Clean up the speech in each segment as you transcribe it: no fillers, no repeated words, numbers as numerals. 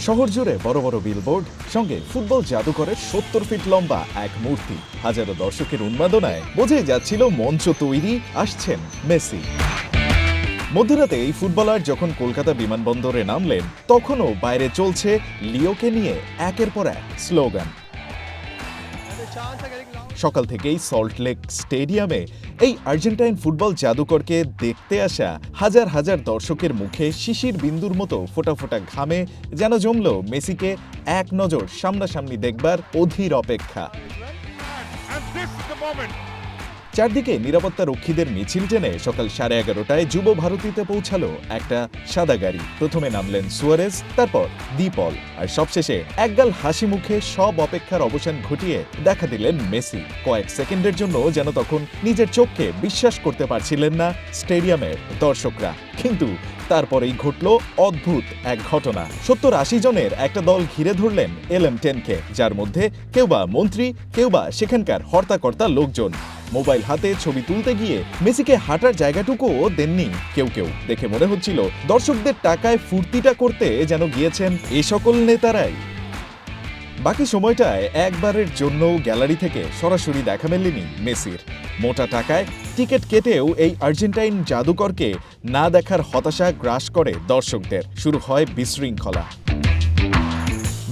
শহর জুড়ে বড় বড় বিলবোর্ড, সঙ্গে ফুটবল জাদুকরের ৭০ ফিট লম্বা এক মূর্তি। হাজারো দর্শকের উন্মাদনায় বোঝাই যাচ্ছিল মঞ্চ তৈরি, আসছেন মেসি। মধ্যরাতে এই ফুটবলার যখন কলকাতা বিমানবন্দরে নামলেন, তখনও বাইরে চলছে লিওকে নিয়ে একের পর এক স্লোগান। সকাল থেকেই সল্টলেক স্টেডিয়ামে এই আর্জেন্টাইন ফুটবল জাদুকরকে দেখতে আসা হাজার হাজার দর্শকের মুখে শিশির বিন্দুর মতো ফোটা ফোটা ঘামে যেন জমল মেসিকে এক নজর সামনাসামনি দেখবার অধীর অপেক্ষা। চারদিকে নিরাপত্তা রক্ষীদের মিছিল টেনে সকাল 11:30টায় যুব ভারতীতে পৌঁছালো একটা সাদা গাড়ি। প্রথমে নামলেন সুয়ারেজ, তারপর দ্বীপল, আর সবশেষে একগাল হাসি মুখে সব অপেক্ষার অবসান ঘটিয়ে দেখা দিলেন মেসি। কয়েক সেকেন্ডের জন্য যেন তখন নিজের চোখকে বিশ্বাস করতে পারছিলেন না স্টেডিয়ামের দর্শকরা। কিন্তু তারপরেই ঘটল অদ্ভুত এক ঘটনা। 70-80 জনের একটা দল ঘিরে ধরলেন LM10কে, যার মধ্যে কেউ বা মন্ত্রী, কেউ বা সেখানকার হর্তাকর্তা লোকজন। মোবাইল হাতে ছবি তুলতে গিয়ে মেসিকে হাঁটার জায়গাটুকুও দেননি কেউ কেউ। দেখে মনে হচ্ছিল দর্শকদের টাকায় ফুর্তিটা করতে যেন গিয়েছেন এ সকল নেতারাই। বাকি সময়টায় একবারের জন্য গ্যালারি থেকে সরাসরি দেখা মেলেনি মেসির। মোটা টাকায় টিকিট কেটেও এই আর্জেন্টাইন জাদুকরকে না দেখার হতাশা গ্রাস করে দর্শকদের। শুরু হয় বিশৃঙ্খলা।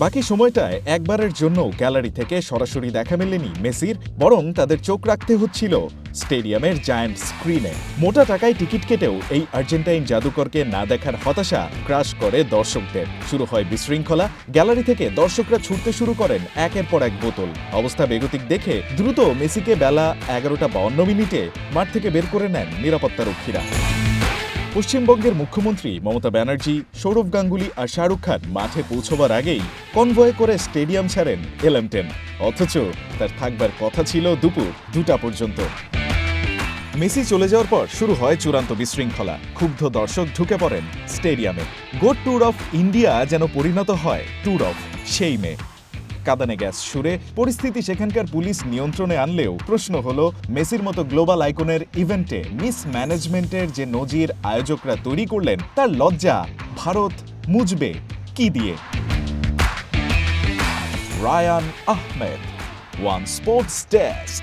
বাকি সময়টায় একবারের জন্য গ্যালারি থেকে সরাসরি দেখা মেলেনি মেসির, বরং তাদের চোখ রাখতে হচ্ছিল স্টেডিয়ামের জায়ান্ট স্ক্রিনে। মোটা টাকায় টিকিট কেটেও এই আর্জেন্টাইন জাদুকরকে না দেখার হতাশা গ্রাস করে দর্শকদের। শুরু হয় বিশৃঙ্খলা। গ্যালারি থেকে দর্শকরা ছুটতে শুরু করেন একের পর এক বোতল। অবস্থা বেগতিক দেখে দ্রুত মেসিকে বেলা 11:52 মাঠ থেকে বের করে নেন নিরাপত্তা রক্ষীরা। পশ্চিমবঙ্গের মুখ্যমন্ত্রী মমতা ব্যানার্জি, সৌরভ গাঙ্গুলি আর শাহরুখ খান মাঠে পৌঁছবার আগেই কনভয়ে করে স্টেডিয়াম ছাড়েন LM10, অথচ তার থাকবার কথা ছিল দুপুর 2টা পর্যন্ত। মেসি চলে যাওয়ার পর শুরু হয় চূড়ান্ত বিশৃঙ্খলা। ক্ষুব্ধ দর্শক ঢুকে পড়েন স্টেডিয়ামে। গোট ট্যুর অফ ইন্ডিয়া যেন পরিণত হয় ট্যুর অফ সেইমে। কাঁদানে গ্যাস ছুড়ে পরিস্থিতি সেখানকার পুলিশ নিয়ন্ত্রণে আনলেও প্রশ্ন হলো, মেসির মতো গ্লোবাল আইকনের ইভেন্টে মিসম্যানেজমেন্টের যে নজির আয়োজকরা তৈরি করলেন, তার লজ্জা ভারত মুছবে কি দিয়ে? Rayan Ahmed, one sports desk.